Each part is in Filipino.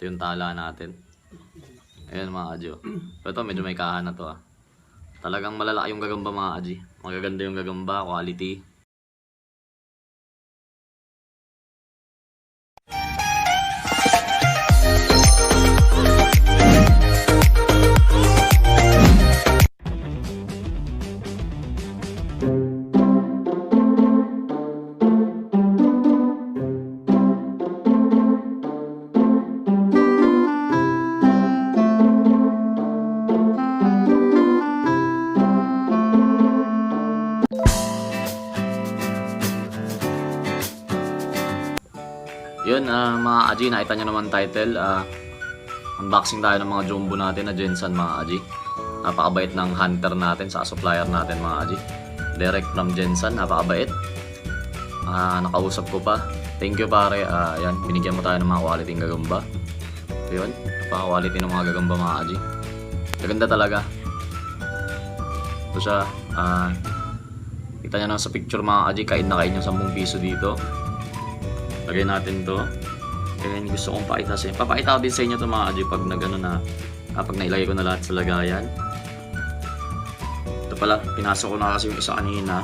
Ito yung tala natin. Ayan mga Adji. Ito medyo may kahan na to ah. Talagang malalaki yung gagamba mga Adji. Magaganda yung gagamba, quality. Yun, mga Adji, nakita nyo naman title. Unboxing tayo ng mga jumbo natin na Gensan mga Adji. Napakabait ng hunter natin sa supplier natin mga Adji. Direct from Gensan, napakabait. Nakausap ko pa. Thank you pare. Yan, binigyan mo tayo ng mga quality ng gagamba. Yun, napaka-quality ng mga gagamba mga Adji. Gaganda talaga. Ito siya. Kita nyo naman sa picture mga Adji, kain na kain yung 10 piso dito. Lagay natin to. Kaya gusto kong pakita sa inyo. Papakita ko din sa inyo to mga Adji pag nagano na pag nailagay ko na lahat sa lagayan. Ito pala, pinasok ko na kasi yung isa kanina.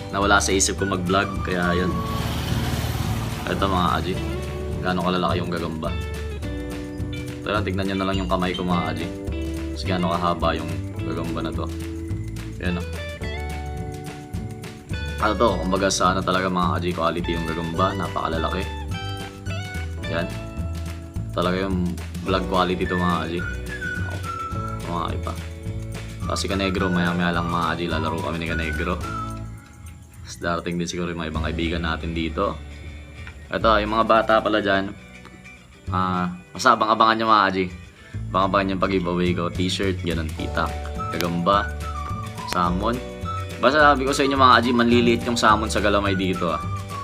Nawala sa isip ko mag-vlog. Kaya yan. Ito mga Adji. Gaano kalalaki yung gagamba. Pero tignan nyo na lang yung kamay ko mga Adji. Kasi gaano kahaba yung gagamba na to. Ayan o. Ano to, kumbaga sa ano talaga mga Adji, quality yung gagamba, napakalalaki. Yan. Talaga yung vlog quality to mga Adji. Mga iba. Kasi Kanegro, maya maya lang mga Adji, lalaro kami ni Kanegro. Tapos darating din siguro yung mga ibang kaibigan natin dito. Ito, yung mga bata pala dyan. Basta abang-abangan nyo mga Adji. Abang-abangan nyo pag-giveaway ko. T-shirt, ganun, titak, gagamba, salmon. Basta sabi ko sa inyo mga Adji, manliliit yung salmon sa galamay dito ah.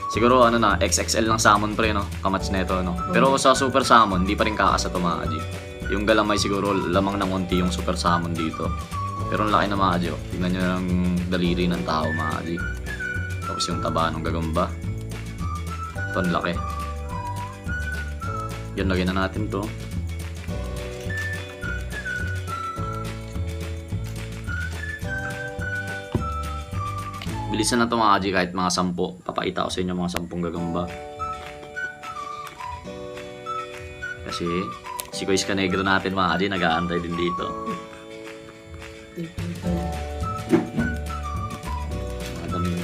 Siguro ano na, XXL ng salmon pre no, kamats neto no. Pero sa super salmon, hindi pa rin kakasa to mga Adji. Yung galamay siguro lamang ng unti yung super salmon dito. Pero ang laki na mga Adji oh. Tingnan nyo lang daliri ng tao mga Adji. Tapos yung taba ng gagamba. Ito ang laki. Yan, lagyan na natin to. Bilisan na ito mga Adji, kahit mga 10. Papakita ko sa inyo mga 10 gagamba. Kasi si Kuis Kanegro natin mga Adji, nag-aantay din dito. Daming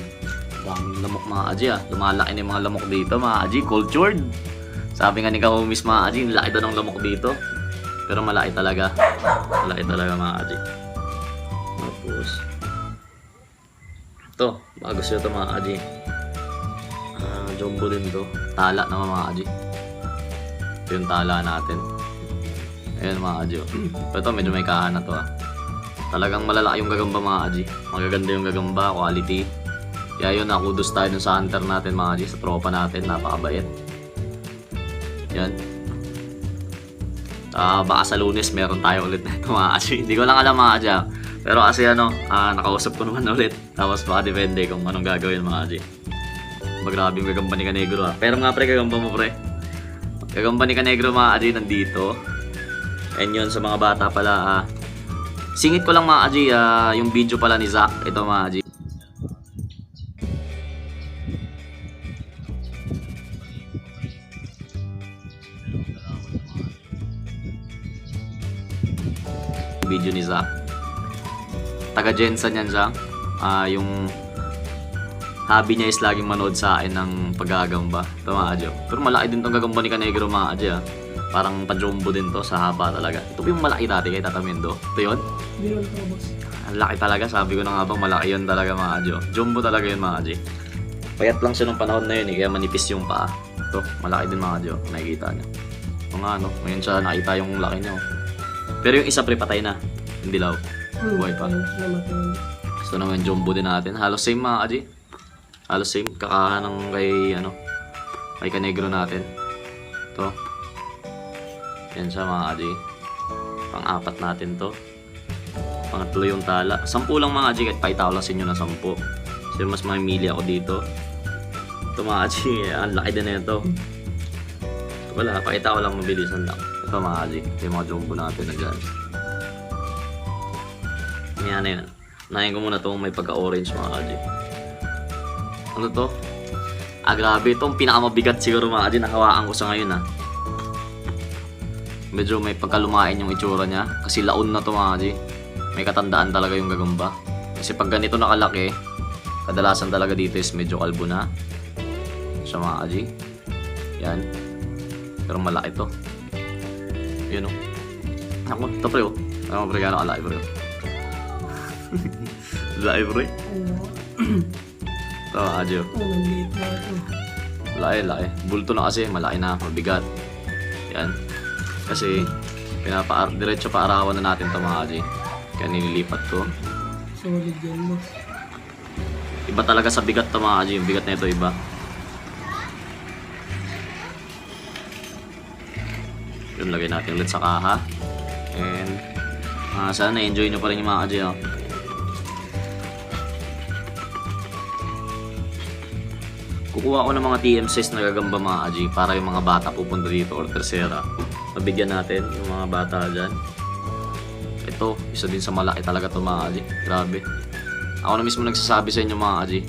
lamok mga Adji ah. Lumalaki na yung mga lamok dito mga Adji, cultured. Sabi nga ni Kaumis mga Adji, laki daw ng lamok dito. Pero malaki talaga. Malaki talaga mga Adji. Tapos ito, baka gusto ito mga Adji. Jumbo din to. Tala naman mga Adji. Ito yung tala natin. Ayan mga Adji. Ito medyo may kahan na to ah. Talagang malalaki yung gagamba mga Adji. Magaganda yung gagamba, quality. Kaya yun, nakudos tayo dun sa hunter natin mga Adji. Sa tropa natin, napakabait. Yan. Baka sa Lunes meron tayo ulit na ito mga Adji. Hindi ko lang alam mga Adji ah. Pero kasi nakausap ko naman ulit. Tapos baka depende kung anong gagawin mga Adji. Grabe yung gagamba ni Kanegro ha. Pero nga pre, gagamba mo pre. Gagamba ni Kanegro mga Adji nandito. And yun sa mga bata pala. Singit ko lang mga Adji, yung video pala ni Zach. Ito mga Adji. Video ni Zach. Taga Gensan yan siya. Yung hobby niya is laging manood sa akin ng paggagamba. Ito mga Adji. Pero malaki din tong gagamba ni Kanegro mga Adji ah. Parang pa-jumbo din to sa haba talaga. Ito yung malaki dati kay Tata Mendo. Ito yun? Ang laki talaga. Sabi ko na nga bang malaki yun talaga mga Adji. Jumbo talaga yun mga Adji. Payat lang siya nung panahon na yun eh. Kaya manipis yung paa. Ito, malaki din mga Adji. Nakikita niyo. Mga ngayon siya nakita yung laki niya. Pero yung isa pre patay na. Yung dilaw. Buhay pa. Gusto naman jumbo din natin. Halos same mga Adji. Halos same. Kakahan ng kay Kanegro natin. Ito. Yan siya mga Adji. Pang-apat natin to. Pangatlo yung tala. 10 lang mga Adji. Kahit paitaw lang sa inyo na 10. Kasi mas mamili ako dito. Ito mga Adji. Ang laki din na ito. Wala. Pakita ko lang mabilisan lang. Ito mga Aji, ito yung mga jumbo natin na dyan. Yan na yan. Nahin ko muna itong may pagka-orange mga Aji. Ano to? Grabe, itong pinakamabigat siguro mga Aji, nakawaan ko sa ngayon Medyo may pagkalumain yung itsura niya. Kasi laon na to mga Aji. May katandaan talaga yung gagamba. Kasi pag ganito nakalaki, kadalasan talaga dito is medyo kalbo na. Siya mga Aji. Yan. Pero malaki to. Yun Ako, ito pre Ano pre, gano'n kalaki pre Laki pre. Ito mga Aji Laki. Bulto na kasi, malaki na, mabigat. Yan. Kasi diretso paarawan na natin ito mga Aji. Kaya nililipat to. Solid yan mo. Iba talaga sa bigat to mga Aji. Yung bigat na ito iba. Yun, lagay natin ulit sa kaha. And sana na-enjoy nyo pa rin yung mga Aji. Kukuha ko ng mga TM size na gagamba mga Aji para yung mga bata pupunta dito or tercera. Mabigyan natin yung mga bata dyan. Ito, isa din sa malaki talaga ito mga Aji. Grabe. Ako na mismo nagsasabi sa inyo mga Aji.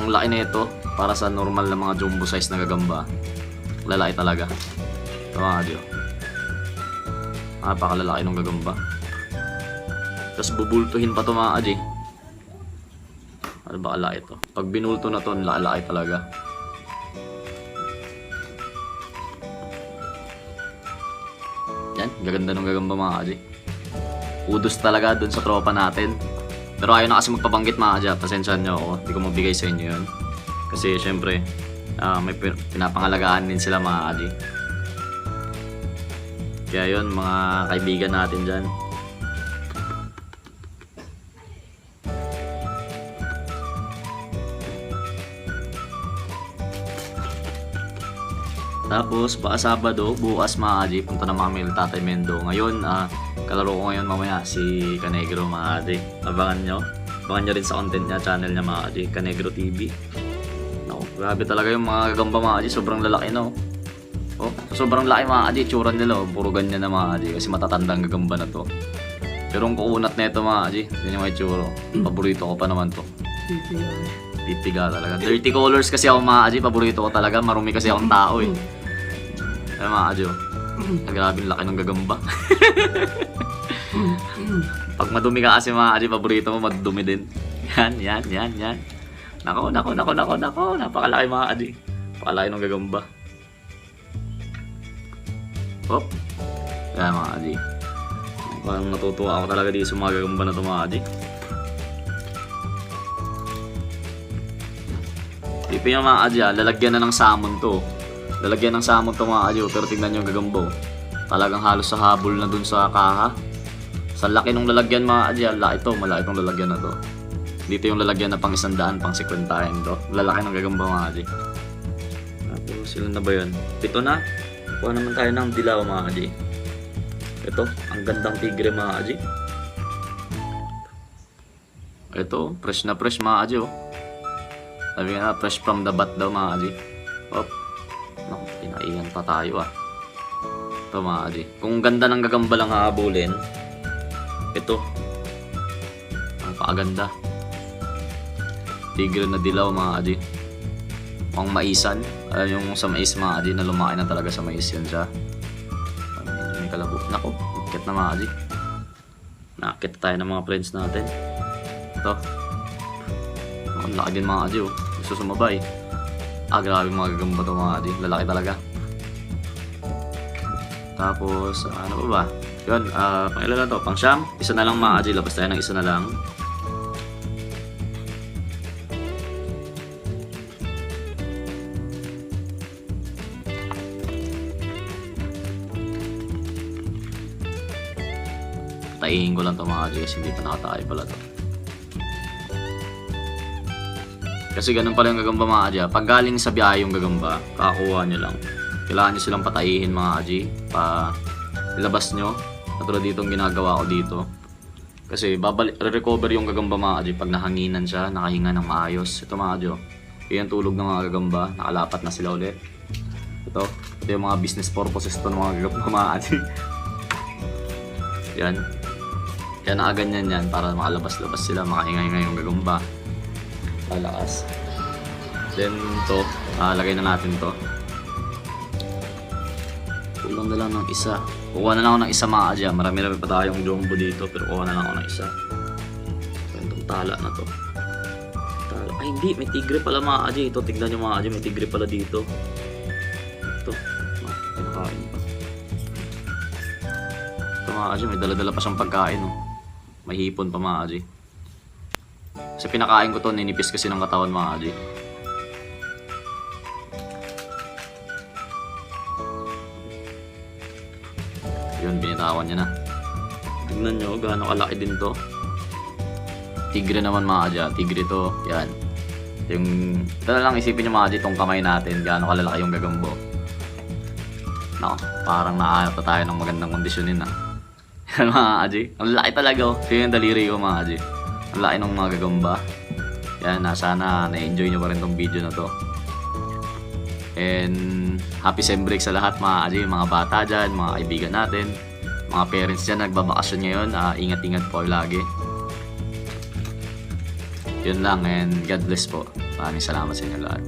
Ang laki na ito para sa normal na mga jumbo size na gagamba. Lalaki talaga. Ito mga Aji. Napakalalaki ng gagamba. Tapos bubultuhin pa ito mga Aji. Ano ba kalaki ito? Pag binulto na ito, lalaki talaga. Yan, gaganda ng gagamba mga Aji. Udos talaga dun sa tropa natin. Pero ayaw na kasi magpabanggit mga Aji. Pasensyahan nyo ako, hindi ko mabigay sa inyo yun. Kasi syempre, may pinapangalagaan din sila mga Aji. Kaya yun, mga kaibigan natin dyan. Tapos, baka Sabado, bukas mga Aji, punta na kami Tatay Mendo. Ngayon, kalaro ko ngayon mamaya si Canegro mga Aji. Abangan nyo rin sa content niya, channel niya mga Aji, Canegro TV. No, grabe talaga yung mga gagamba mga Aji, sobrang lalaki no. Oh, sobrang laki mga Aji, tsura nila puro ganyan na mga Aji kasi matatandang gagamba na to. Pero ang kukunat na ito mga Aji, yun yung mga itsura. Paborito ko pa naman to. Titiga talaga. Dirty colors kasi ako mga Aji, paborito ko talaga. Marumi kasi akong tao Ay mga Aji, grabe yung laki ng gagamba. Pag madumi ka kasi mga Aji, paborito mo madumi din. Yan. Nako. Napakalaki mga Aji. Napakalaki ng gagamba. Hop. Yan mga Aji. Parang natutuwa ako talaga dito sa mga gagamba na ito mga Aji. Tipin yung mga Aji, lalagyan na ng salmon to. Lalagyan ng salmon to mga Aji, pero tingnan nyo yung gagambo. Talagang halos sa habol na dun sa kaha. Sa laki ng lalagyan mga Aji, malaki itong lalagyan na to. Dito yung lalagyan na pang 100, pang 50 to. Lalaki ng gagamba mga Aji. Tapos sila na ba yun? 7 na. Kuha naman tayo ng dilaw mga Aji. Ito, ang gandang tigre mga Aji. Ito, fresh na fresh mga Aji Sabi nga, fresh from the bat daw mga Aji. Hop. Naku, pinaiyan pa tayo Ito mga Aji. Kung ganda ng gagamba lang haabulin, ito. Ang pakaganda. Tigre na dilaw mga Aji. Ang maisan. Yung sa mais mga Aji na lumaki na talaga sa mais yan siya. May kalabo. Naku, nakit na mga Aji. Nakit tayo ng mga friends natin. Ito. Ang laki din mga Aji Gusto sumabay. Grabe mga gagamba ito mga Aji. Lalaki talaga. Tapos, ano pa ba? Yun, pang ilan na to? Pang siyam? Isa na lang mga Aji. Labas tayo ng isa na lang. Taihin ko lang ito mga Aji kasi hindi pa nakataay pala to. Kasi ganun pala yung gagamba mga Aji. Pag galing sa biyahe yung gagamba, kakakuha nyo lang. Kailangan nyo silang pataihin mga Aji. Ilabas nyo. Katulad dito ang ginagawa ko dito. Kasi re-recover yung gagamba mga Aji pag nahanginan siya, nakahinga ng maayos. Ito mga Aji. Yan tulog ng mga gagamba. Nakalapat na sila ulit. Ito yung mga business purposes to ng mga gagamba mga ate. Yan. Kaya nakaganyan yan para makalabas-labas sila, makaingay-ingay yung gagamba. Lalakas. Then to, lagay na natin to. Kulang na lang ng isa. Kukuha na lang ako ng isa mga adya. Marami-rami pa tayong jumbo dito pero kukuha na lang ako ng isa. Itong tala na to. Tala. Ay hindi, may tigre pala mga adya. Ito, tignan nyo mga adya, may tigre pala dito. Ito, pinakain pa. Ito mga adya, may dala-dala pa siyang pagkain. Oh. May hipon pa mga adya. Kasi pinakain ko to, ninipis kasi ng katawan mga adya. Yun, binitawan niya na. Tignan nyo, gaano kalaki din to. Tigre naman mga adya. Tigre to, yan. Ito na lang isipin nyo mga adya, itong kamay natin, gaano kalalaki yung gagambo. Nako, parang naaayat tayo ng magandang kondisyonin na. Yan mga adya. Ang laki talaga oh. Kaya yung daliri ko mga adya. Ang laki ng mga gagamba. Yan, sana na-enjoy nyo pa rin tong video na to. And happy sem break sa lahat mga adya, mga bata dyan, mga kaibigan natin, mga parents dyan nagbabakasyon ngayon. Ingat-ingat po lagi. Yun lang and God bless po. Maraming salamat sa inyo lahat.